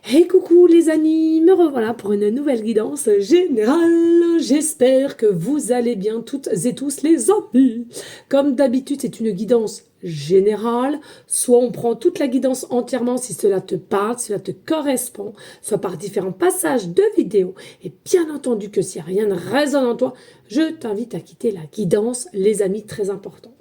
Hey coucou les amis, me revoilà pour une nouvelle guidance générale. J'espère que vous allez bien toutes et tous les amis. Comme d'habitude, c'est une guidance générale. Soit on prend toute la guidance entièrement si cela te parle, si cela te correspond, soit par différents passages de vidéo. Et bien entendu que si rien ne résonne en toi, je t'invite à quitter la guidance, les amis, très important.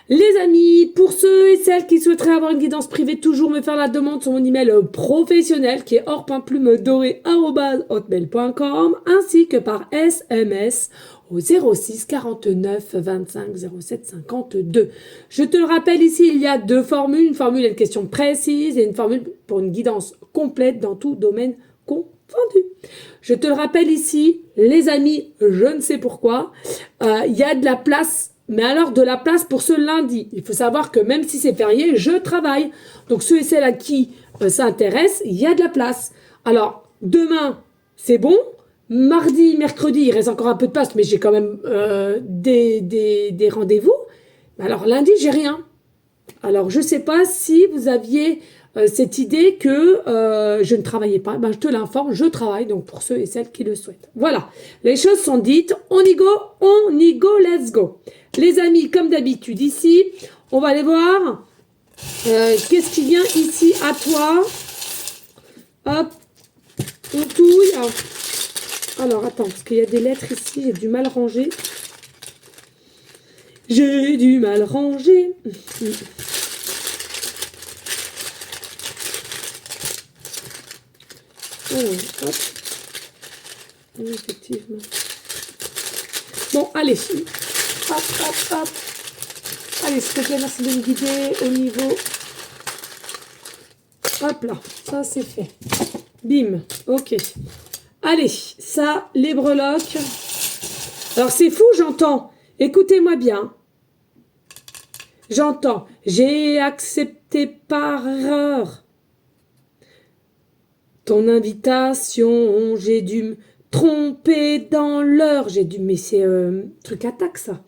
Les amis, pour ceux et celles qui souhaiteraient avoir une guidance privée, toujours me faire la demande sur mon email professionnel qui est or.plumedoré@hotmail.com ainsi que par SMS au 06 49 25 07 52. Je te le rappelle ici, il y a deux formules. Une formule et une question précise et une formule pour une guidance complète dans tout domaine confondu. Je te le rappelle ici, les amis, je ne sais pourquoi, il y a de la place. Mais alors de la place pour ce lundi. Il faut savoir que même si c'est férié, je travaille. Donc ceux et celles à qui ça intéresse, il y a de la place. Alors demain, c'est bon. Mardi, mercredi, il reste encore un peu de place, mais j'ai quand même des rendez-vous. Alors lundi, j'ai rien. Alors je ne sais pas si vous aviez cette idée que je ne travaillais pas. Ben, je te l'informe, je travaille, donc pour ceux et celles qui le souhaitent. Voilà, les choses sont dites. On y go, let's go. Les amis, comme d'habitude, ici, on va aller voir qu'est-ce qui vient ici à toi. Hop, on touille. Alors, attends, parce qu'il y a des lettres ici, j'ai du mal ranger. J'ai du mal ranger. Oh, hop. Oui, effectivement. Bon, allez. Hop, hop, hop. Allez, s'il te plaît, merci de me guider au niveau. Hop là, ça c'est fait. Bim, ok. Allez, ça, les breloques. Alors c'est fou, j'entends. Écoutez-moi bien. J'entends. J'ai accepté par erreur ton invitation. J'ai dû me tromper dans l'heure. J'ai dû... Mais c'est truc attaque, ça.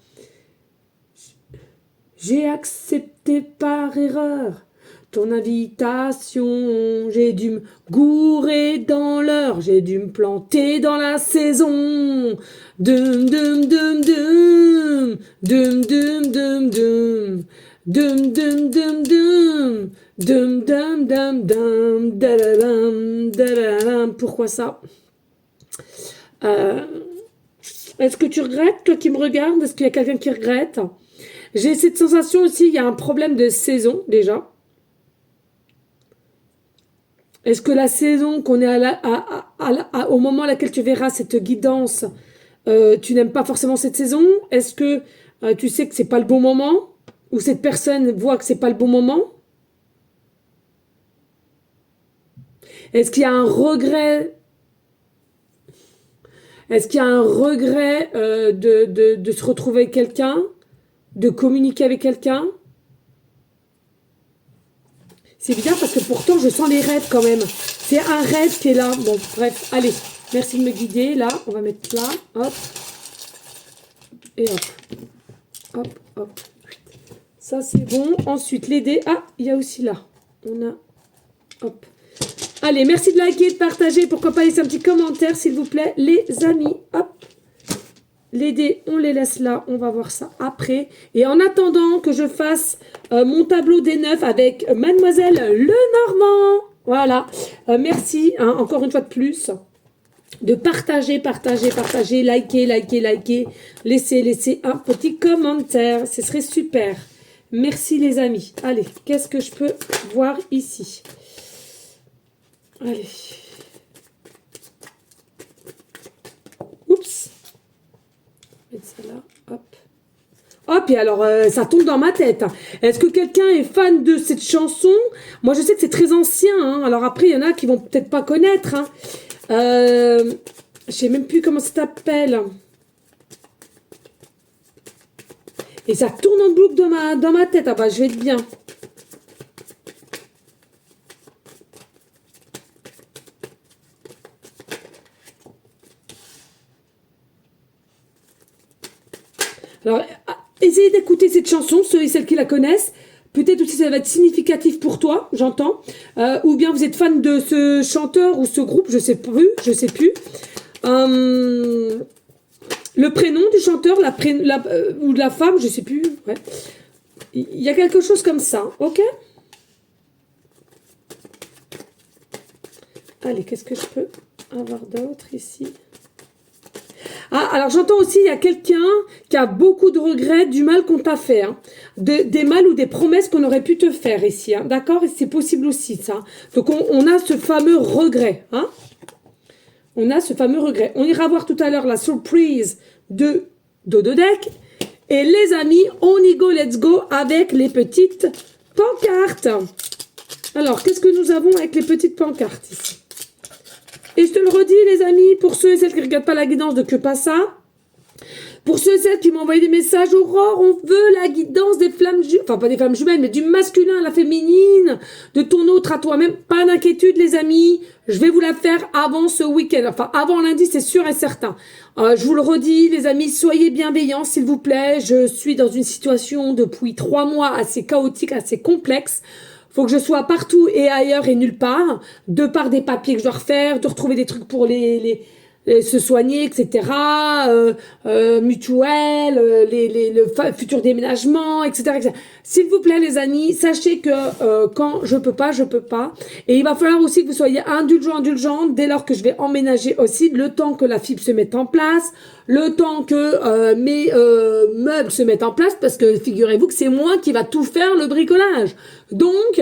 J'ai accepté par erreur ton invitation. J'ai dû me gourer dans l'heure. J'ai dû me planter dans la saison. Dum dum dum dum. Dum dum dum dum. Dum dum dum dum. Dum dum dum dum. Dadadam, dadadam. Pourquoi ça? Est-ce que tu regrettes, toi qui me regardes? Est-ce qu'il y a quelqu'un qui regrette? J'ai cette sensation aussi, il y a un problème de saison déjà. Est-ce que la saison qu'on est au moment à laquelle tu verras cette guidance, tu n'aimes pas forcément cette saison? Est-ce que tu sais que c'est pas le bon moment? Ou cette personne voit que c'est pas le bon moment? Est-ce qu'il y a un regret? Est-ce qu'il y a un regret de se retrouver avec quelqu'un? De communiquer avec quelqu'un? C'est bizarre parce que pourtant je sens les rêves quand même. C'est un rêve qui est là. Bon, bref, allez. Merci de me guider. Là, on va mettre là. Hop. Et hop. Hop, hop. Ça, c'est bon. Ensuite, les dés. Ah, il y a aussi là. On a... Hop. Allez, merci de liker, de partager. Pourquoi pas laisser un petit commentaire, s'il vous plaît, les amis. Hop. Les dés, on les laisse là. On va voir ça après. Et en attendant que je fasse mon tableau des 9 avec Mademoiselle Lenormand. Voilà. Merci, hein, encore une fois de plus, de partager, liker. Laissez un petit commentaire. Ce serait super. Merci les amis. Allez, qu'est-ce que je peux voir ici? Allez. Oups. Mettre ça là, hop. Hop, et alors, ça tombe dans ma tête. Est-ce que quelqu'un est fan de cette chanson? Moi, je sais que c'est très ancien. Hein. Alors après, il y en a qui vont peut-être pas connaître. Hein. Je sais même plus comment ça s'appelle. Et ça tourne en boucle dans ma tête. Ah bah, je vais être bien. Alors, essayez d'écouter cette chanson, ceux et celles qui la connaissent. Peut-être aussi ça va être significatif pour toi, j'entends. Ou bien vous êtes fan de ce chanteur ou ce groupe, je sais plus. Le prénom du chanteur, ou de la femme, je sais plus. Ouais. Il y a quelque chose comme ça, ok? Allez, qu'est-ce que je peux avoir d'autre ici? Ah, alors j'entends aussi, il y a quelqu'un qui a beaucoup de regrets du mal qu'on t'a fait. Hein. Des mal ou des promesses qu'on aurait pu te faire ici. Hein. D'accord? Et c'est possible aussi, ça. Donc on a ce fameux regret. Hein. On a ce fameux regret. On ira voir tout à l'heure la surprise de Dodo Deck. Et les amis, on y go, let's go avec les petites pancartes. Alors, qu'est-ce que nous avons avec les petites pancartes ici? Et je te le redis, les amis, pour ceux et celles qui ne regardent pas la guidance de Que Pas Ça, pour ceux et celles qui m'ont envoyé des messages, Aurore, on veut la guidance des flammes jumelles, enfin pas des flammes jumelles, mais du masculin à la féminine, de ton autre à toi-même. Pas d'inquiétude, les amis, je vais vous la faire avant ce week-end, enfin avant lundi, c'est sûr et certain. Je vous le redis, les amis, soyez bienveillants, s'il vous plaît. Je suis dans une situation depuis 3 mois assez chaotique, assez complexe. Faut que je sois partout et ailleurs et nulle part, de par des papiers que je dois refaire, de retrouver des trucs pour se soigner, etc. Mutuelle, le futur déménagement, etc. S'il vous plaît, les amis, sachez que quand je peux pas. Et il va falloir aussi que vous soyez indulgents dès lors que je vais emménager aussi, le temps que la fibre se mette en place, le temps que mes meubles se mettent en place, parce que figurez-vous que c'est moi qui va tout faire le bricolage. Donc,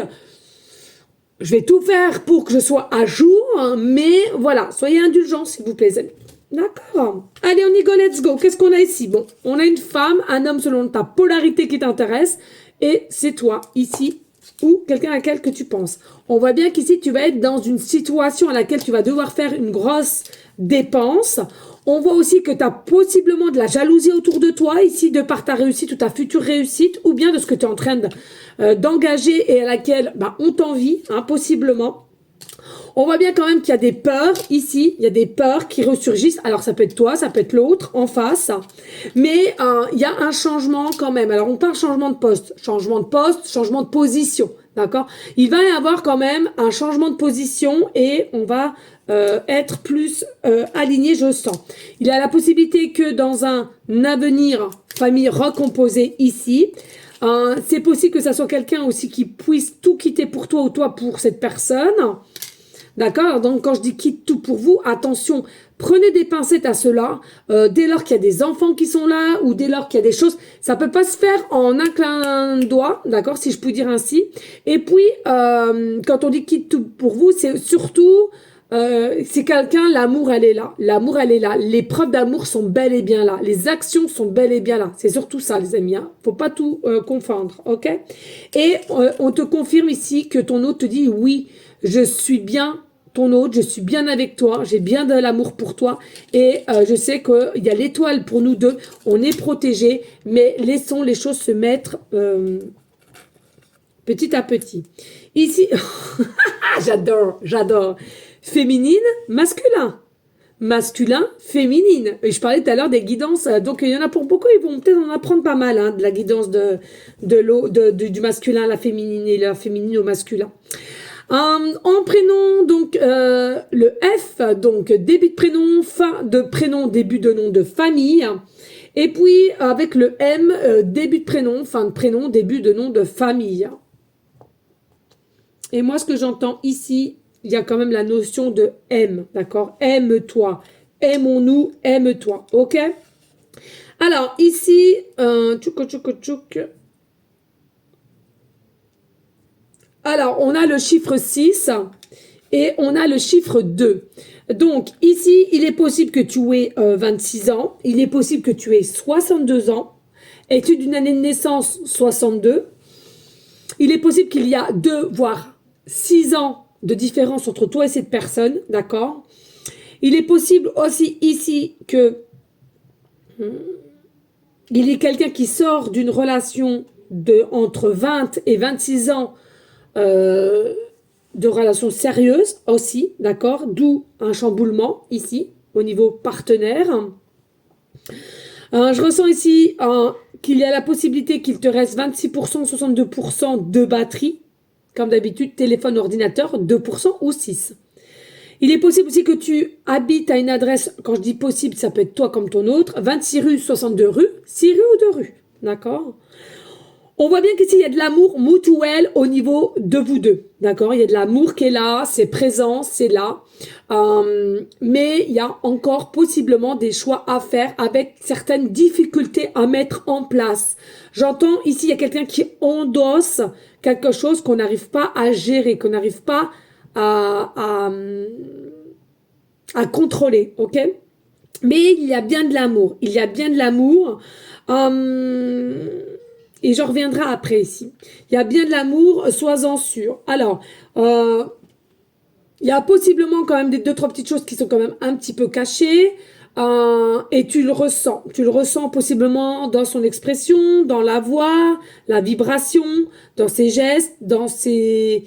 je vais tout faire pour que je sois à jour, hein, mais voilà, soyez indulgents, s'il vous plaît, les amis. D'accord. Allez, on y go, let's go. Qu'est-ce qu'on a ici? Bon, on a une femme, un homme selon ta polarité qui t'intéresse, et c'est toi, ici, ou quelqu'un à laquelle que tu penses. On voit bien qu'ici, tu vas être dans une situation à laquelle tu vas devoir faire une grosse dépense. On voit aussi que tu as possiblement de la jalousie autour de toi, ici, de par ta réussite ou ta future réussite, ou bien de ce que tu es en train d'engager et à laquelle on t'envie, hein, possiblement. On voit bien quand même qu'il y a des peurs ici, il y a des peurs qui ressurgissent. Alors ça peut être toi, ça peut être l'autre en face, mais il y a un changement quand même. Alors on parle changement de poste, changement de position, d'accord? Il va y avoir quand même un changement de position et on va être plus aligné, je sens. Il y a la possibilité que dans un avenir famille recomposée ici, c'est possible que ça soit quelqu'un aussi qui puisse tout quitter pour toi ou toi pour cette personne. D'accord? Donc, quand je dis quitte tout pour vous, attention, prenez des pincettes à cela. Dès lors qu'il y a des enfants qui sont là ou dès lors qu'il y a des choses, ça peut pas se faire en un clin de doigt, d'accord? Si je puis dire ainsi. Et puis, quand on dit quitte tout pour vous, c'est surtout... c'est quelqu'un, l'amour elle est là, les preuves d'amour sont bel et bien là, les actions sont bel et bien là, c'est surtout ça les amis, hein. Faut pas tout confondre, ok? Et on te confirme ici que ton hôte te dit oui, je suis bien ton hôte, je suis bien avec toi, j'ai bien de l'amour pour toi et je sais qu'il y a l'étoile pour nous deux, on est protégés, mais laissons les choses se mettre petit à petit. Ici, j'adore. Féminine, masculin. Masculin, féminine. Et je parlais tout à l'heure des guidances. Donc, il y en a pour beaucoup, ils vont peut-être en apprendre pas mal, hein, de la guidance du masculin à la féminine et la féminine au masculin. En prénom, donc, le F, donc, début de prénom, fin de prénom, début de nom de famille. Et puis, avec le M, début de prénom, fin de prénom, début de nom de famille. Et moi, ce que j'entends ici, il y a quand même la notion de aime, d'accord? Aime-toi. Aimons-nous, aime-toi, ok? Alors, ici, alors, on a le chiffre 6 et on a le chiffre 2. Donc, ici, il est possible que tu aies 26 ans. Il est possible que tu aies 62 ans. Es-tu d'une année de naissance 62? Il est possible qu'il y a 2, voire 6 ans de différence entre toi et cette personne, d'accord? Il est possible aussi ici que il y ait quelqu'un qui sort d'une relation entre 20 et 26 ans de relation sérieuse aussi, d'accord? D'où un chamboulement ici, au niveau partenaire. Je ressens ici qu'il y a la possibilité qu'il te reste 26%, 62% de batterie. Comme d'habitude, téléphone, ordinateur, 2% ou 6%. Il est possible aussi que tu habites à une adresse, quand je dis possible, ça peut être toi comme ton autre, 26 rue, 62 rue, 6 rues ou 2 rues, d'accord? On voit bien qu'ici, il y a de l'amour mutuel au niveau de vous deux, d'accord? Il y a de l'amour qui est là, c'est présent, c'est là. Mais il y a encore possiblement des choix à faire avec certaines difficultés à mettre en place. J'entends ici, il y a quelqu'un qui endosse quelque chose qu'on n'arrive pas à gérer, qu'on n'arrive pas à contrôler, ok? Mais il y a bien de l'amour, il y a bien de l'amour. Et je reviendrai après ici. Il y a bien de l'amour, sois-en sûr. Alors, il y a possiblement quand même deux, trois petites choses qui sont quand même un petit peu cachées. Et tu le ressens. Tu le ressens possiblement dans son expression, dans la voix, la vibration, dans ses gestes, dans ses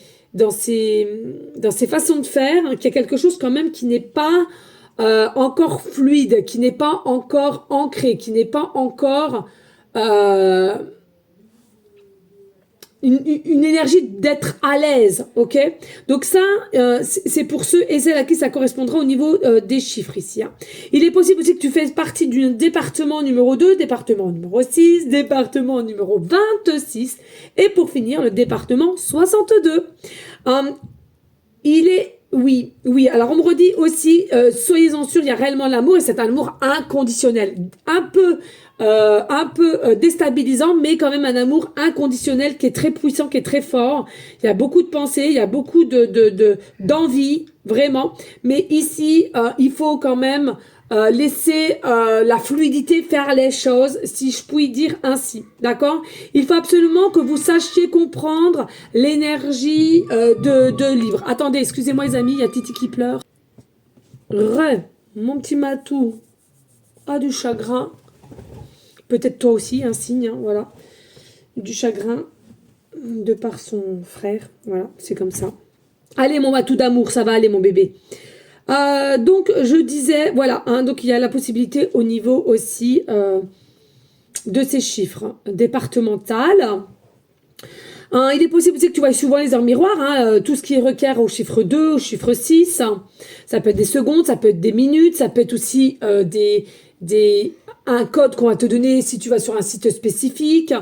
façons de faire, hein, qu'il y a quelque chose quand même qui n'est pas encore fluide, qui n'est pas encore ancré, qui n'est pas encore une énergie d'être à l'aise, ok? Donc ça, c'est pour ceux et celles à qui ça correspondra au niveau des chiffres ici. Hein. Il est possible aussi que tu fasses partie du département numéro 2, département numéro 6, département numéro 26 et pour finir, le département 62. Oui. Alors on me redit aussi, soyez-en sûrs, il y a réellement l'amour et c'est un amour inconditionnel. Un peu déstabilisant, mais quand même un amour inconditionnel qui est très puissant, qui est très fort. Il y a beaucoup de pensées, il y a beaucoup d'envie, vraiment. Mais ici, il faut quand même laisser la fluidité faire les choses, si je puis dire ainsi, d'accord? Il faut absolument que vous sachiez comprendre l'énergie de livre. Attendez, excusez-moi les amis, il y a Titi qui pleure. Mon petit matou a du chagrin. Peut-être toi aussi, un signe, hein, voilà. Du chagrin de par son frère, voilà, c'est comme ça. Allez mon matou d'amour, ça va aller mon bébé. Donc je disais, voilà, hein, donc il y a la possibilité au niveau aussi de ces chiffres départemental. Il est possible aussi que tu vois souvent les heures miroirs, hein, tout ce qui requiert au chiffre 2, au chiffre 6. Ça peut être des secondes, ça peut être des minutes, ça peut être aussi un code qu'on va te donner si tu vas sur un site spécifique.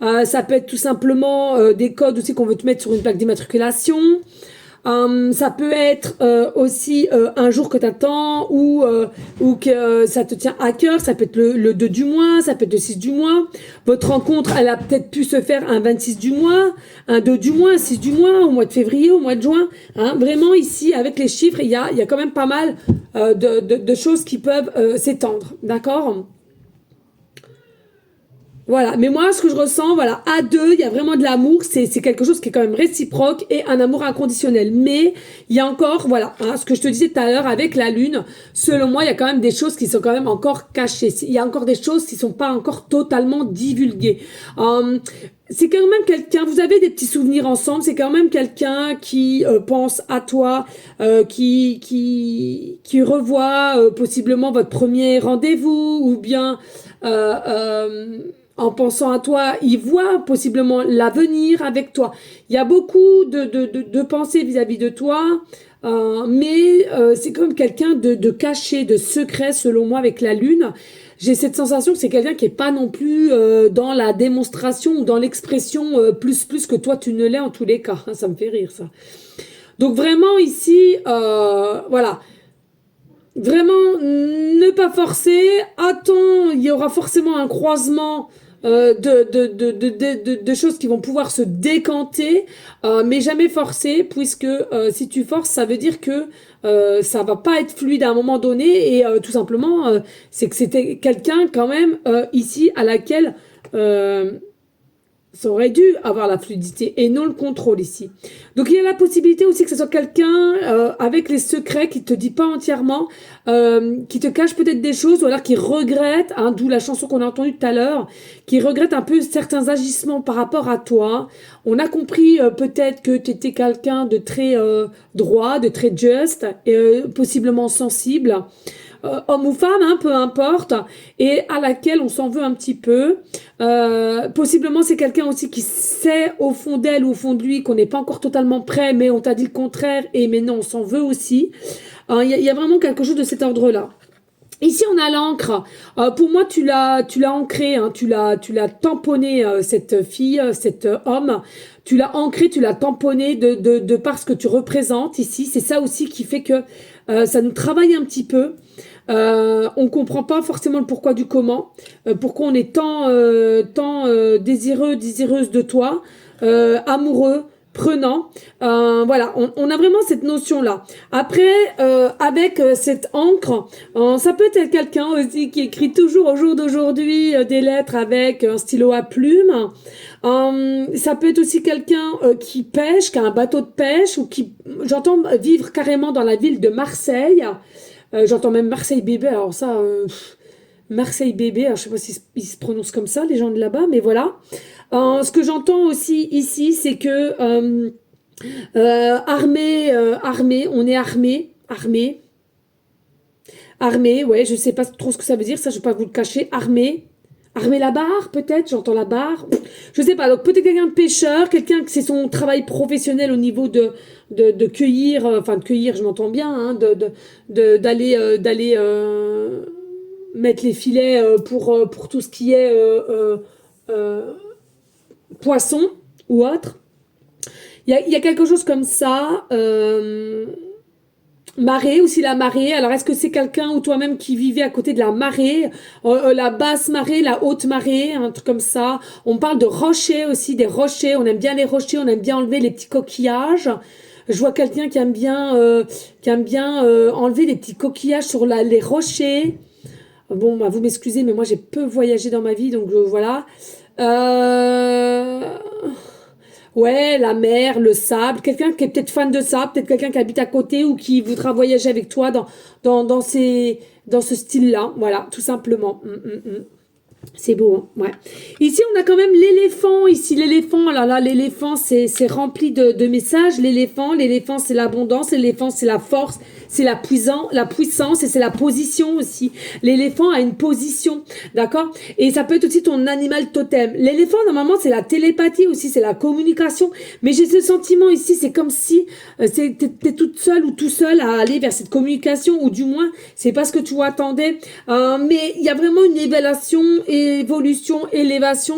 Ça peut être tout simplement des codes aussi qu'on veut te mettre sur une plaque d'immatriculation. Ça peut être aussi un jour que tu attends ou que ça te tient à cœur. Ça peut être le 2 du mois, ça peut être le 6 du mois. Votre rencontre, elle a peut-être pu se faire un 26 du mois, un 2 du mois, un 6 du mois, au mois de février, au mois de juin. Hein. Vraiment ici, avec les chiffres, il y a quand même pas mal de choses qui peuvent s'étendre. D'accord ? Voilà, mais moi, ce que je ressens, voilà, à deux, il y a vraiment de l'amour, c'est quelque chose qui est quand même réciproque et un amour inconditionnel. Mais il y a encore, voilà, hein, ce que je te disais tout à l'heure avec la lune, selon moi, il y a quand même des choses qui sont quand même encore cachées. Il y a encore des choses qui sont pas encore totalement divulguées. C'est quand même quelqu'un, vous avez des petits souvenirs ensemble, c'est quand même quelqu'un qui pense à toi, qui revoit possiblement votre premier rendez-vous ou bien... en pensant à toi, il voit possiblement l'avenir avec toi. Il y a beaucoup de pensées vis-à-vis de toi, mais c'est comme quelqu'un de caché, de secret selon moi avec la lune. J'ai cette sensation que c'est quelqu'un qui est pas non plus dans la démonstration ou dans l'expression plus que toi tu ne l'es en tous les cas. Ça me fait rire ça. Donc vraiment ici, voilà. Vraiment, ne pas forcer. Attends, il y aura forcément un croisement de choses qui vont pouvoir se décanter, mais jamais forcer, puisque si tu forces, ça veut dire que ça va pas être fluide à un moment donné, et tout simplement, c'est que c'était quelqu'un quand même ici à laquelle ça aurait dû avoir la fluidité et non le contrôle ici. Donc il y a la possibilité aussi que ce soit quelqu'un avec les secrets qui te dit pas entièrement, qui te cache peut-être des choses ou alors qui regrette, hein, d'où la chanson qu'on a entendue tout à l'heure, qui regrette un peu certains agissements par rapport à toi. On a compris peut-être que tu étais quelqu'un de très droit, de très juste, et possiblement sensible. homme ou femme, hein, peu importe, et à laquelle on s'en veut un petit peu. Possiblement, c'est quelqu'un aussi qui sait au fond d'elle ou au fond de lui qu'on n'est pas encore totalement prêt, mais on t'a dit le contraire, et mais non, on s'en veut aussi. Y a vraiment quelque chose de cet ordre-là. Ici, on a l'encre. Pour moi, tu l'as ancré, hein, tu l'as tamponné, cette fille, cet homme. Tu l'as ancré, tu l'as tamponné de par ce que tu représentes ici. C'est ça aussi qui fait que ça nous travaille un petit peu. On comprend pas forcément le pourquoi du comment. Pourquoi on est tant désireux, désireuse de toi, amoureux, prenant. Voilà, on a vraiment cette notion-là. Après, avec cette encre, ça peut être quelqu'un aussi qui écrit toujours au jour d'aujourd'hui des lettres avec un stylo à plume. Ça peut être aussi quelqu'un qui pêche, qui a un bateau de pêche ou qui, j'entends vivre carrément dans la ville de Marseille. J'entends même Marseille bébé. Alors ça, Marseille bébé, alors je sais pas si ils se prononcent comme ça, les gens de là-bas, mais voilà. Ce que j'entends aussi ici, c'est que armé, on est armé, ouais, je sais pas trop ce que ça veut dire, ça je vais pas vous le cacher, armé la barre, peut-être, j'entends la barre, je sais pas, donc peut-être quelqu'un de pêcheur, quelqu'un que c'est son travail professionnel au niveau de cueillir, enfin de cueillir, je m'entends bien, hein, d'aller mettre les filets pour tout ce qui est poisson ou autre. Il y a quelque chose comme ça. Marée, aussi la marée. Alors, est-ce que c'est quelqu'un ou toi-même qui vivait à côté de la marée, la basse marée, la haute marée, un truc comme ça. On parle de rochers aussi, des rochers. On aime bien les rochers, on aime bien enlever les petits coquillages. Je vois quelqu'un qui aime bien, enlever les petits coquillages sur les rochers. Bon, bah, vous m'excusez, mais moi j'ai peu voyagé dans ma vie, donc voilà. Ouais, la mer, le sable, quelqu'un qui est peut-être fan de ça, peut-être quelqu'un qui habite à côté ou qui voudra voyager avec toi dans ce style-là, voilà, tout simplement. C'est beau, hein, ouais. Ici, on a quand même l'éléphant. Ici, l'éléphant. Alors là, l'éléphant, c'est rempli de messages. L'éléphant, c'est l'abondance. L'éléphant, c'est la force. C'est la puissance et c'est la position aussi. L'éléphant a une position, d'accord? Et ça peut être aussi ton animal totem. L'éléphant, normalement, c'est la télépathie aussi, c'est la communication. Mais j'ai ce sentiment ici, c'est comme si t'es toute seule ou tout seul à aller vers cette communication, ou du moins, c'est pas ce que tu attendais. Mais il y a vraiment une élévation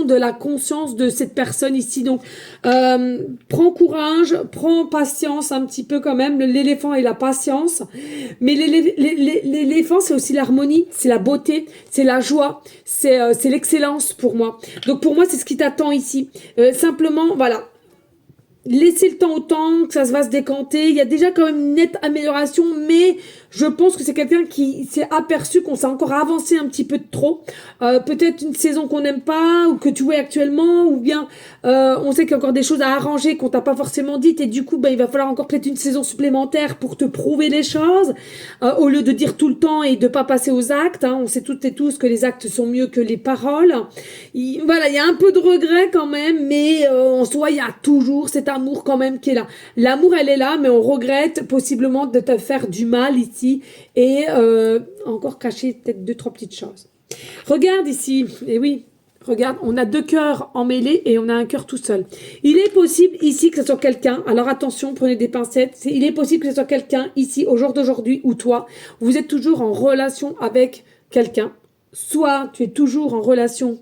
de la conscience de cette personne ici. Donc, prends courage, prends patience un petit peu quand même. L'éléphant et la patience. Mais l'éléphant, c'est aussi l'harmonie, c'est la beauté, c'est la joie, c'est l'excellence pour moi. Donc pour moi, c'est ce qui t'attend ici. Simplement, voilà. Laissez le temps au temps, que ça se va se décanter. Il y a déjà quand même une nette amélioration, mais je pense que c'est quelqu'un qui s'est aperçu qu'on s'est encore avancé un petit peu de trop. Peut-être une saison qu'on n'aime pas, ou que tu vois actuellement, ou bien on sait qu'il y a encore des choses à arranger qu'on t'a pas forcément dites, et du coup, il va falloir encore peut-être une saison supplémentaire pour te prouver les choses, au lieu de dire tout le temps et de pas passer aux actes. Hein. On sait toutes et tous que les actes sont mieux que les paroles. Voilà, il y a un peu de regret quand même, mais en soi, il y a toujours cet amour quand même qui est là. L'amour, elle est là, mais on regrette possiblement de te faire du mal ici et encore cacher peut-être 2-3 petites choses. Regarde ici, et oui, regarde, on a 2 cœurs emmêlés et on a un cœur tout seul. Il est possible ici que ce soit quelqu'un, alors attention, prenez des pincettes, il est possible que ce soit quelqu'un ici, au jour d'aujourd'hui, ou toi, vous êtes toujours en relation avec quelqu'un, soit tu es toujours en relation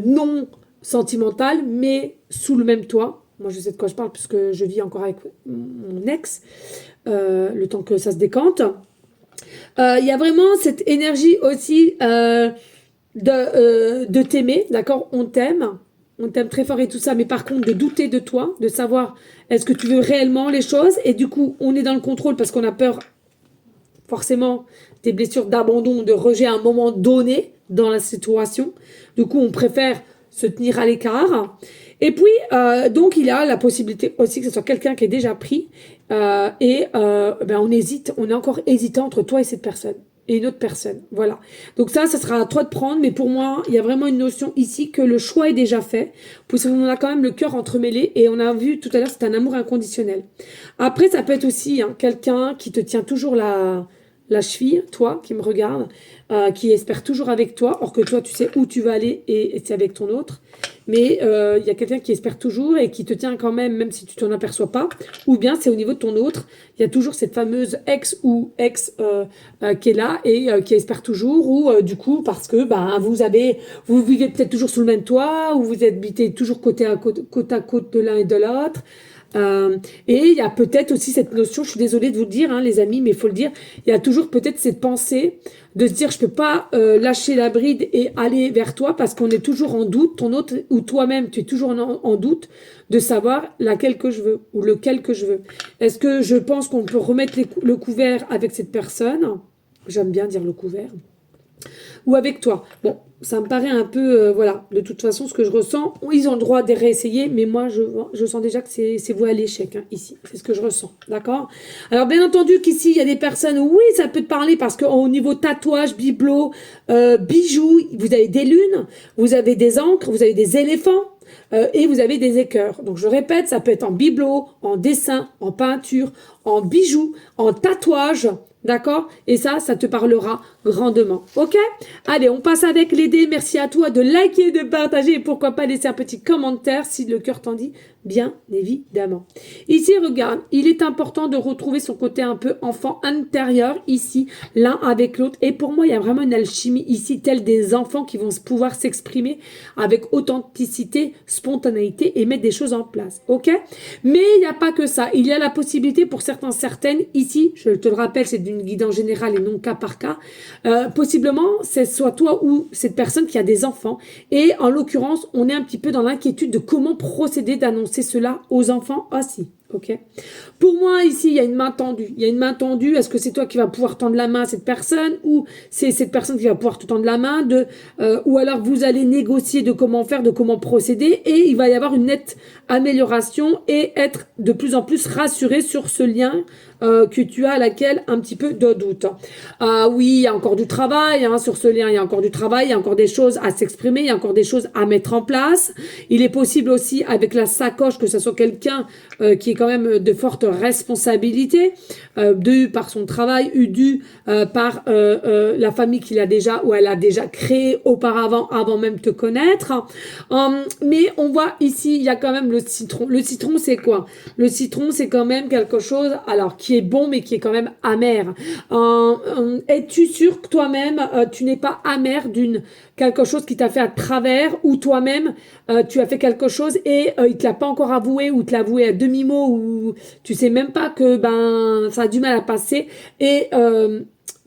non sentimentale, mais sous le même toit. Moi, je sais de quoi je parle puisque je vis encore avec mon ex, le temps que ça se décante. Il y a vraiment cette énergie aussi de t'aimer, d'accord? On t'aime très fort et tout ça, mais par contre de douter de toi, de savoir est-ce que tu veux réellement les choses, et du coup on est dans le contrôle parce qu'on a peur forcément des blessures d'abandon, de rejet à un moment donné dans la situation. Du coup on préfère se tenir à l'écart. Et puis, donc, il y a la possibilité aussi que ce soit quelqu'un qui est déjà pris on hésite, on est encore hésitant entre toi et cette personne et une autre personne. Voilà. Donc ça sera à toi de prendre, mais pour moi, il y a vraiment une notion ici que le choix est déjà fait, puisqu'on a quand même le cœur entremêlé, et on a vu tout à l'heure, c'est un amour inconditionnel. Après, ça peut être aussi quelqu'un qui te tient toujours la cheville, toi qui me regarde, qui espère toujours avec toi, or que toi tu sais où tu vas aller et c'est avec ton autre. Mais il y a quelqu'un qui espère toujours et qui te tient quand même, même si tu t'en aperçois pas. Ou bien c'est au niveau de ton autre, il y a toujours cette fameuse ex ou ex qui est là et qui espère toujours. Ou du coup parce que vous vivez peut-être toujours sous le même toit ou vous habitez toujours côte à côte de l'un et de l'autre. Et il y a peut-être aussi cette notion, je suis désolée de vous le dire, hein, les amis, mais il faut le dire, il y a toujours peut-être cette pensée de se dire, je peux pas lâcher la bride et aller vers toi parce qu'on est toujours en doute, ton autre ou toi-même, tu es toujours en doute de savoir laquelle que je veux ou lequel que je veux. Est-ce que je pense qu'on peut remettre le couvert avec cette personne? J'aime bien dire le couvert ou avec toi. Bon, ça me paraît un peu, voilà, de toute façon, ce que je ressens, ils ont le droit de réessayer, mais moi, je sens déjà que c'est voué à l'échec, hein, ici. C'est ce que je ressens, d'accord? Alors, bien entendu qu'ici, il y a des personnes, oui, ça peut te parler, parce qu'au niveau tatouage, bibelots, bijoux, vous avez des lunes, vous avez des encres, vous avez des éléphants, et vous avez des équeurs. Donc je répète, ça peut être en bibelot, en dessin, en peinture, en bijoux, en tatouage, d'accord? Et ça te parlera grandement, ok? Allez, on passe avec les dés. Merci à toi de liker, de partager et pourquoi pas laisser un petit commentaire si le cœur t'en dit, bien évidemment. Ici, regarde, il est important de retrouver son côté un peu enfant intérieur ici, l'un avec l'autre. Et pour moi, il y a vraiment une alchimie ici, telle des enfants qui vont pouvoir s'exprimer avec authenticité, spontanéité et mettre des choses en place, ok? Mais il n'y a pas que ça. Il y a la possibilité pour certains, certaines, ici, je te le rappelle, c'est d'une guidance générale et non cas par cas, possiblement, c'est soit toi ou cette personne qui a des enfants. Et en l'occurrence, on est un petit peu dans l'inquiétude de comment procéder d'annoncer cela aux enfants aussi. Ok. Pour moi, ici, il y a une main tendue. Il y a une main tendue. Est-ce que c'est toi qui vas pouvoir tendre la main à cette personne ou c'est cette personne qui va pouvoir te tendre la main ou alors vous allez négocier de comment faire, de comment procéder et il va y avoir une nette amélioration et être de plus en plus rassuré sur ce lien que tu as à laquelle un petit peu de doute. Oui, il y a encore du travail hein, sur ce lien, il y a encore du travail, il y a encore des choses à s'exprimer, il y a encore des choses à mettre en place. Il est possible aussi avec la sacoche que ce soit quelqu'un qui est quand même de forte responsabilité, dû par son travail, dû par la famille qu'il a déjà ou elle a déjà créée auparavant, avant même de te connaître. Mais on voit ici, il y a quand même le citron. Le citron, c'est quoi? Le citron, c'est quand même quelque chose, alors qui est bon, mais qui est quand même amer. Es-tu sûr que toi-même, tu n'es pas amer d'une quelque chose qui t'a fait à travers ou toi-même tu as fait quelque chose et il te l'a pas encore avoué ou te l'a avoué à demi-mot ou tu sais même pas que ça a du mal à passer et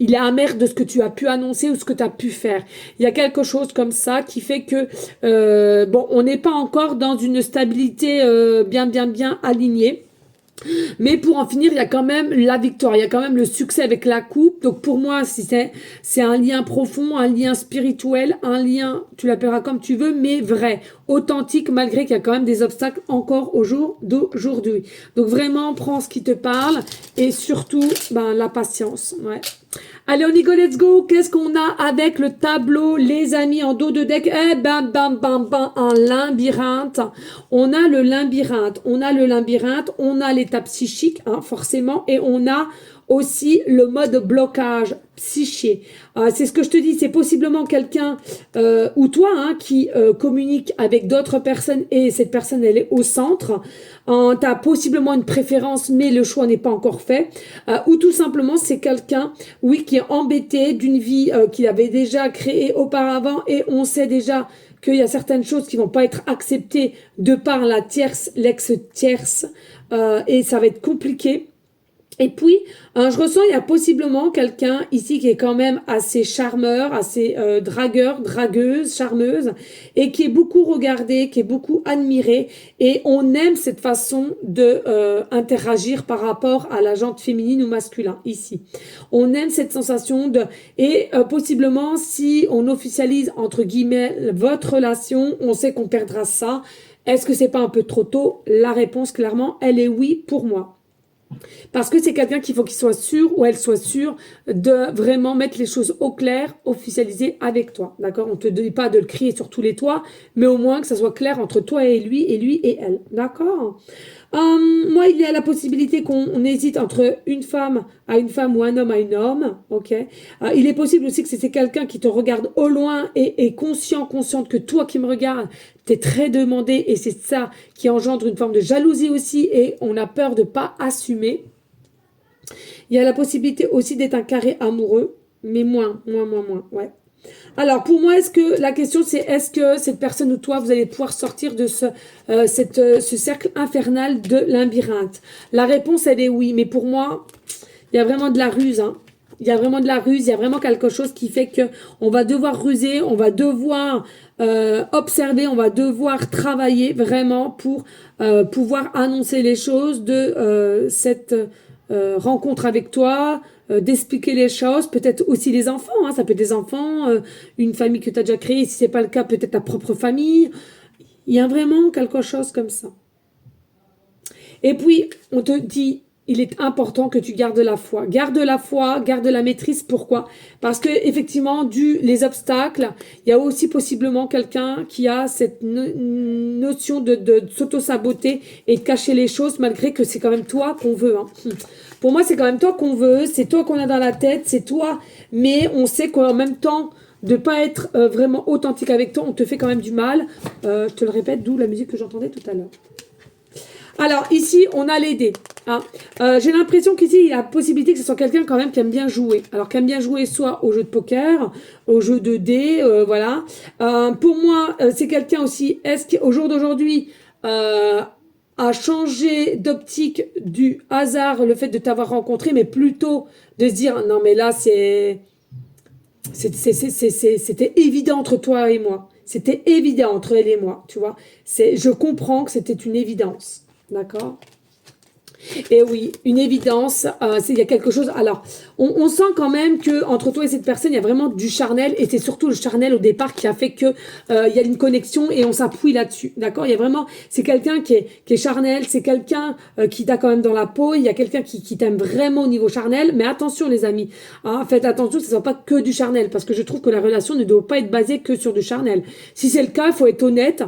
il est amer de ce que tu as pu annoncer ou ce que tu as pu faire. Il y a quelque chose comme ça qui fait que on n'est pas encore dans une stabilité bien alignée. Mais pour en finir, il y a quand même la victoire, il y a quand même le succès avec la coupe. Donc pour moi, si c'est un lien profond, un lien spirituel, un lien, tu l'appelleras comme tu veux, mais vrai, authentique, malgré qu'il y a quand même des obstacles encore au jour d'aujourd'hui. Donc vraiment, prends ce qui te parle et surtout, la patience. Ouais. Allez, on y go, let's go. Qu'est-ce qu'on a avec le tableau, les amis, en dos de deck? Un labyrinthe. On a le labyrinthe, on a l'état psychique, hein, forcément, et on a aussi le mode blocage psyché. C'est ce que je te dis, c'est possiblement quelqu'un ou toi hein, qui communique avec d'autres personnes et cette personne elle est au centre. Tu as possiblement une préférence mais le choix n'est pas encore fait. Ou tout simplement c'est quelqu'un oui qui est embêté d'une vie qu'il avait déjà créée auparavant et on sait déjà qu'il y a certaines choses qui vont pas être acceptées de par la tierce, l'ex-tierce et ça va être compliqué. Et puis, je ressens, il y a possiblement quelqu'un ici qui est quand même assez charmeur, assez dragueur, dragueuse, charmeuse, et qui est beaucoup regardé, qui est beaucoup admiré, et on aime cette façon de interagir par rapport à la jante féminine ou masculin, ici. On aime cette sensation et possiblement, si on officialise, entre guillemets, votre relation, on sait qu'on perdra ça. Est-ce que c'est pas un peu trop tôt? La réponse, clairement, elle est oui pour moi. Parce que c'est quelqu'un qu'il faut qu'il soit sûr ou elle soit sûre de vraiment mettre les choses au clair, officialiser avec toi. D'accord? On te dit pas de le crier sur tous les toits, mais au moins que ça soit clair entre toi et lui et elle. D'accord? Moi, il y a la possibilité qu'on hésite entre une femme à une femme ou un homme à un homme, ok. Il est possible aussi que c'est quelqu'un qui te regarde au loin et est consciente que toi qui me regardes, t'es très demandé et c'est ça qui engendre une forme de jalousie aussi et on a peur de pas assumer. Il y a la possibilité aussi d'être un carré amoureux, mais moins, ouais. Alors, pour moi, la question c'est, est-ce que cette personne ou toi, vous allez pouvoir sortir de ce cercle infernal de labyrinthe? La réponse, elle est oui, mais pour moi, il y a vraiment de la ruse, hein. Il y a vraiment de la ruse, il y a vraiment quelque chose qui fait que on va devoir ruser, on va devoir observer, on va devoir travailler vraiment pour pouvoir annoncer les choses de cette rencontre avec toi, d'expliquer les choses, peut-être aussi les enfants, hein, ça peut être des enfants, une famille que tu as déjà créée, si c'est pas le cas, peut-être ta propre famille. Il y a vraiment quelque chose comme ça. Et puis, on te dit, il est important que tu gardes la foi. Garde la foi, garde la maîtrise. Pourquoi? Parce que effectivement, les obstacles, il y a aussi possiblement quelqu'un qui a cette notion de s'auto-saboter et de cacher les choses malgré que c'est quand même toi qu'on veut. Hein. Pour moi, c'est quand même toi qu'on veut, c'est toi qu'on a dans la tête, c'est toi. Mais on sait qu'en même temps, de pas être vraiment authentique avec toi, on te fait quand même du mal. Je te le répète, d'où la musique que j'entendais tout à l'heure. Alors, ici, on a les dés. Hein. J'ai l'impression qu'ici, il y a la possibilité que ce soit quelqu'un quand même qui aime bien jouer. Alors, qui aime bien jouer soit au jeu de poker, au jeu de dés, voilà. Pour moi, c'est quelqu'un aussi, est-ce qu'au jour d'aujourd'hui, a changé d'optique du hasard, le fait de t'avoir rencontré, mais plutôt de se dire, non, mais là, c'était évident entre toi et moi. C'était évident entre elle et moi, tu vois. Je comprends que c'était une évidence. D'accord? Et oui, une évidence, il y a quelque chose. Alors, on sent quand même que entre toi et cette personne, il y a vraiment du charnel, et c'est surtout le charnel au départ qui a fait que il y a une connexion et on s'appuie là-dessus. D'accord? Il y a vraiment, c'est quelqu'un qui est charnel, c'est quelqu'un qui t'a quand même dans la peau. Il y a quelqu'un qui t'aime vraiment au niveau charnel. Mais attention, les amis, hein, faites attention que ce soit pas que du charnel, parce que je trouve que la relation ne doit pas être basée que sur du charnel. Si c'est le cas, il faut être honnête.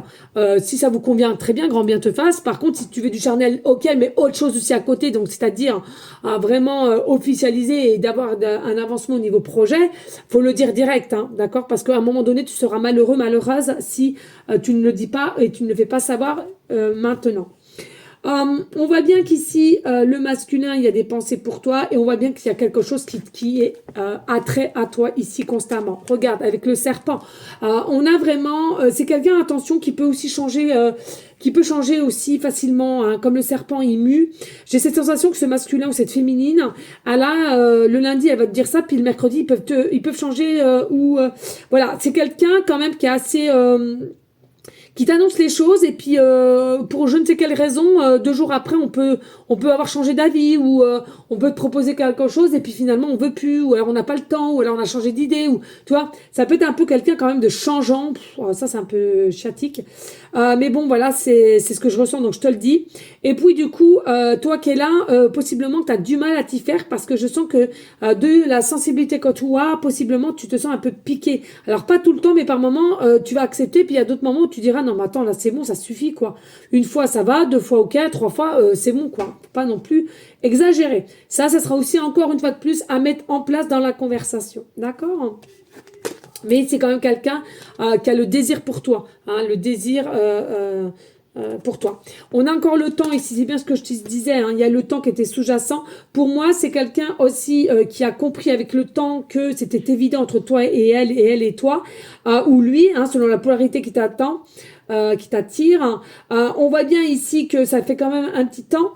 Si ça vous convient, très bien, grand bien te fasse. Par contre, si tu veux du charnel, ok, mais autre chose aussi à côté, donc c'est-à-dire vraiment officialiser et d'avoir un avancement au niveau projet, faut le dire direct, hein, d'accord? Parce qu'à un moment donné, tu seras malheureux, malheureuse si tu ne le dis pas et tu ne le fais pas savoir maintenant. On voit bien qu'ici, le masculin, il y a des pensées pour toi et on voit bien qu'il y a quelque chose qui est attrait à toi ici constamment. Regarde, avec le serpent, on a vraiment, c'est quelqu'un, attention, qui peut aussi changer, qui peut changer aussi facilement, hein, comme le serpent il mue. J'ai cette sensation que ce masculin ou cette féminine, le lundi, elle va te dire ça, puis le mercredi, ils peuvent changer, voilà, c'est quelqu'un quand même qui est assez... qui t'annonce les choses et puis pour je ne sais quelle raison 2 jours après on peut avoir changé d'avis ou on peut te proposer quelque chose et puis finalement on veut plus ou alors on n'a pas le temps ou alors on a changé d'idée ou tu vois ça peut être un peu quelqu'un quand même de changeant. Ça c'est un peu chiatique mais bon voilà c'est ce que je ressens donc je te le dis et puis du coup toi qui es là possiblement que tu as du mal à t'y faire parce que je sens que de la sensibilité que tu as possiblement tu te sens un peu piqué alors pas tout le temps mais par moment tu vas accepter puis il y a d'autres moments où tu diras non mais attends là c'est bon ça suffit quoi une fois ça va 2 fois ok 3 fois c'est bon quoi faut pas non plus exagérer ça sera aussi encore une fois de plus à mettre en place dans la conversation d'accord mais c'est quand même quelqu'un qui a le désir pour toi hein, le désir pour toi. On a encore le temps, ici c'est bien ce que je te disais, hein, il y a le temps qui était sous-jacent. Pour moi, c'est quelqu'un aussi qui a compris avec le temps que c'était évident entre toi et elle et toi, ou lui, hein, selon la polarité qui t'attend, qui t'attire. On voit bien ici que ça fait quand même un petit temps.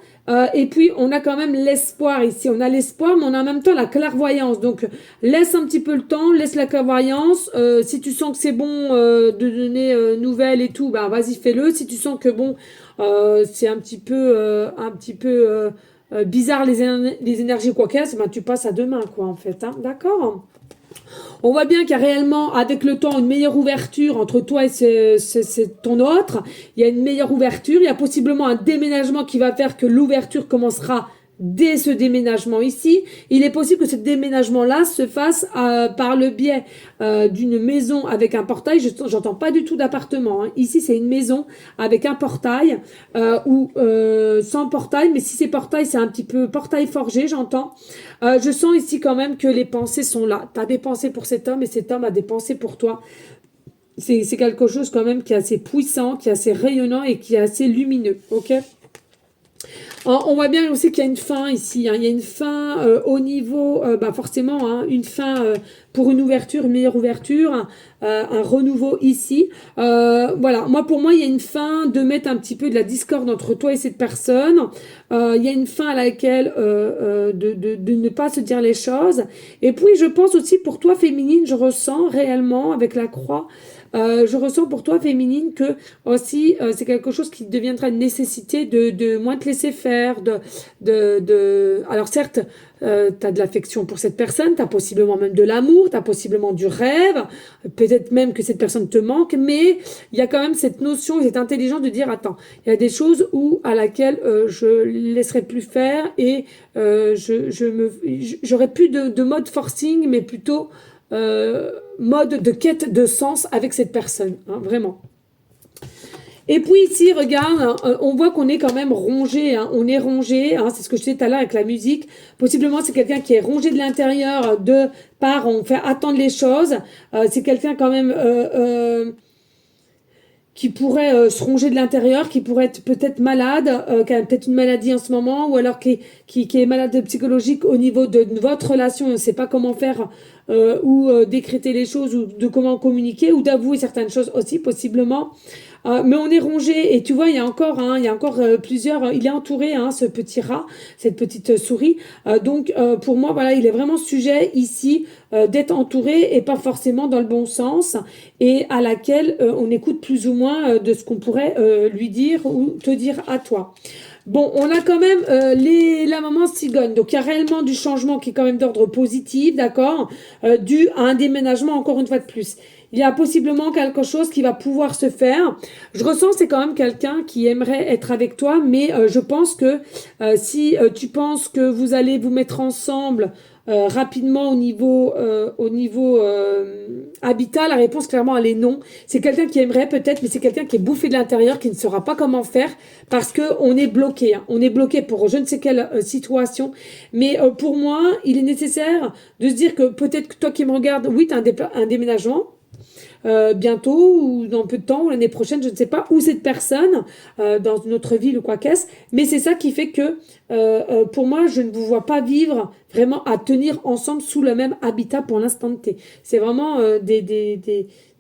Et puis on a quand même l'espoir ici, on a l'espoir mais on a en même temps la clairvoyance, donc laisse un petit peu le temps, laisse la clairvoyance, si tu sens que c'est bon de donner nouvelles et tout, bah vas-y fais-le, si tu sens que bon c'est un petit peu bizarre les énergies quoi qu'est-ce, bah tu passes à demain quoi en fait, hein, d'accord. On voit bien qu'il y a réellement, avec le temps, une meilleure ouverture entre toi et ton autre. Il y a une meilleure ouverture. Il y a possiblement un déménagement qui va faire que l'ouverture commencera dès ce déménagement ici. Il est possible que ce déménagement-là se fasse par le biais d'une maison avec un portail. J'entends pas du tout d'appartement. Hein. Ici, c'est une maison avec un portail ou sans portail. Mais si c'est portail, c'est un petit peu portail forgé, j'entends. Je sens ici quand même que les pensées sont là. Tu as des pensées pour cet homme et cet homme a des pensées pour toi. C'est quelque chose quand même qui est assez puissant, qui est assez rayonnant et qui est assez lumineux. Ok ? On voit bien aussi qu'il y a une fin ici. Hein. Il y a une fin au niveau, forcément, hein, une fin pour une ouverture, une meilleure ouverture, un renouveau ici. Voilà, pour moi, il y a une fin de mettre un petit peu de la discorde entre toi et cette personne. Il y a une fin à laquelle de ne pas se dire les choses. Et puis, je pense aussi pour toi, féminine, je ressens réellement avec la croix. Je ressens pour toi, féminine, que aussi c'est quelque chose qui deviendra une nécessité de moins te laisser faire. Alors certes, tu as de l'affection pour cette personne, tu as possiblement même de l'amour, tu as possiblement du rêve, peut-être même que cette personne te manque, mais il y a quand même cette notion, cette intelligence de dire, attends, il y a des choses à laquelle je laisserai plus faire et j'aurai plus de mode forcing, mais plutôt mode de quête de sens avec cette personne, hein, vraiment. Et puis ici, regarde, on voit qu'on est quand même rongé, hein, on est rongé, hein, c'est ce que je disais tout à l'heure avec la musique. Possiblement, c'est quelqu'un qui est rongé de l'intérieur, on fait attendre les choses. C'est quelqu'un quand même qui pourrait se ronger de l'intérieur, qui pourrait être peut-être malade, qui a peut-être une maladie en ce moment, ou alors qui est malade psychologique au niveau de votre relation, on ne sait pas comment faire ou décréter les choses, ou de comment communiquer, ou d'avouer certaines choses aussi, possiblement. Mais on est rongé, et tu vois, il y a encore plusieurs, il est entouré, hein, ce petit rat, cette petite souris. Donc, pour moi, voilà, il est vraiment sujet ici d'être entouré et pas forcément dans le bon sens, et à laquelle on écoute plus ou moins de ce qu'on pourrait lui dire ou te dire à toi. Bon, on a quand même la maman cigogne. Donc, il y a réellement du changement qui est quand même d'ordre positif, d'accord, dû à un déménagement, encore une fois de plus. Il y a possiblement quelque chose qui va pouvoir se faire. Je ressens c'est quand même quelqu'un qui aimerait être avec toi, mais je pense que si tu penses que vous allez vous mettre ensemble rapidement au niveau habitat, la réponse clairement elle est non. C'est quelqu'un qui aimerait peut-être, mais c'est quelqu'un qui est bouffé de l'intérieur, qui ne saura pas comment faire parce que on est bloqué. Hein. On est bloqué pour je ne sais quelle situation. Mais pour moi, il est nécessaire de se dire que peut-être que toi qui me regardes, oui, tu as un déménagement. Bientôt ou dans peu de temps ou l'année prochaine, je ne sais pas, où cette personne dans une autre ville ou quoi qu'est-ce, mais c'est ça qui fait que pour moi, je ne vous vois pas vivre vraiment à tenir ensemble sous le même habitat pour l'instant T. C'est vraiment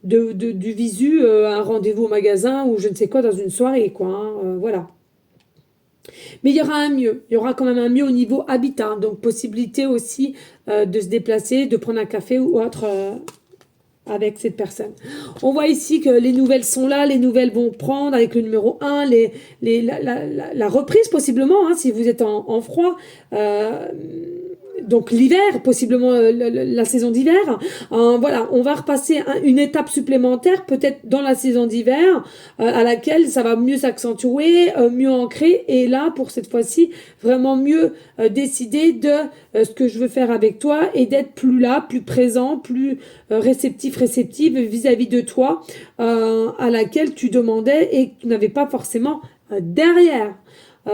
du visu, un rendez-vous au magasin ou je ne sais quoi dans une soirée, quoi. Hein, voilà. Mais il y aura un mieux, il y aura quand même un mieux au niveau habitat, donc possibilité aussi de se déplacer, de prendre un café ou autre avec cette personne. On voit ici que les nouvelles sont là, les nouvelles vont prendre avec le numéro 1, la reprise possiblement, hein, si vous êtes en froid. Donc l'hiver, possiblement la saison d'hiver. Voilà, on va repasser une étape supplémentaire, peut-être dans la saison d'hiver, à laquelle ça va mieux s'accentuer, mieux ancrer. Et là, pour cette fois-ci, vraiment mieux décider de ce que je veux faire avec toi et d'être plus là, plus présent, plus réceptive vis-à-vis de toi, à laquelle tu demandais et que tu n'avais pas forcément derrière.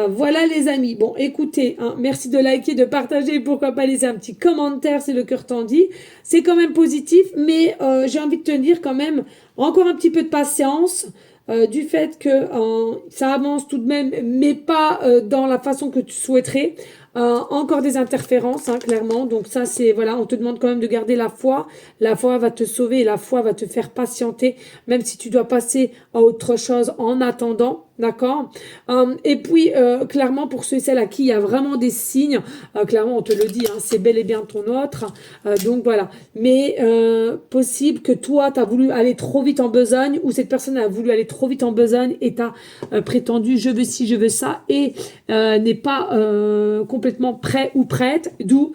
Voilà les amis. Bon, écoutez, hein, merci de liker, de partager, pourquoi pas laisser un petit commentaire si le cœur t'en dit. C'est quand même positif, mais j'ai envie de te dire quand même encore un petit peu de patience. Du fait que ça avance tout de même, mais pas dans la façon que tu souhaiterais. Encore des interférences, hein, clairement. Donc ça, c'est voilà, on te demande quand même de garder la foi. La foi va te sauver et la foi va te faire patienter, même si tu dois passer à autre chose en attendant. D'accord. Et puis, clairement, pour ceux et celles à qui il y a vraiment des signes, clairement, on te le dit, hein, c'est bel et bien ton autre. Donc, voilà. Mais possible que toi, tu as voulu aller trop vite en besogne ou cette personne a voulu aller trop vite en besogne et t'as prétendu je veux ci, je veux ça et n'est pas complètement prêt ou prête. D'où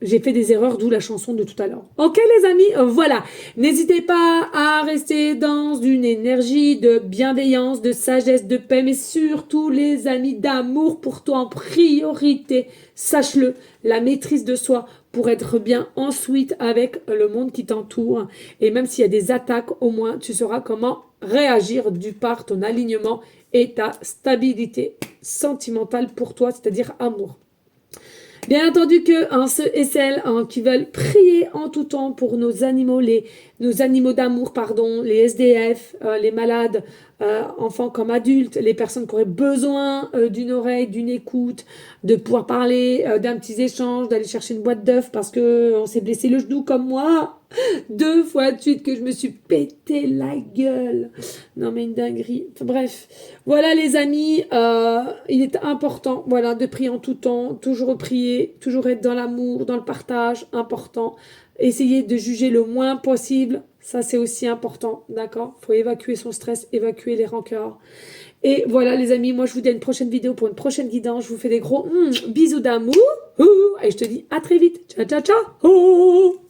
j'ai fait des erreurs, d'où la chanson de tout à l'heure. Ok les amis, voilà. N'hésitez pas à rester dans une énergie de bienveillance, de sagesse, de paix, mais surtout les amis d'amour pour toi en priorité. Sache-le, la maîtrise de soi pour être bien ensuite avec le monde qui t'entoure. Et même s'il y a des attaques, au moins tu sauras comment réagir du par ton alignement et ta stabilité sentimentale pour toi, c'est-à-dire amour. Bien entendu que ceux et celles qui veulent prier en tout temps pour nos animaux, nos animaux d'amour, pardon, les SDF, les malades, enfants comme adultes, les personnes qui auraient besoin d'une oreille, d'une écoute, de pouvoir parler, d'un petit échange, d'aller chercher une boîte d'œufs parce que on s'est blessé le genou comme moi. 2 fois de suite que je me suis pété la gueule. Non mais une dinguerie. Enfin, bref. Voilà les amis, il est important voilà, de prier en tout temps, toujours prier, toujours être dans l'amour, dans le partage, important. Essayer de juger le moins possible, ça c'est aussi important, d'accord? Il faut évacuer son stress, évacuer les rancœurs. Et voilà les amis, moi je vous dis à une prochaine vidéo pour une prochaine guidance. Je vous fais des gros bisous d'amour. Et je te dis à très vite. Ciao, ciao, ciao.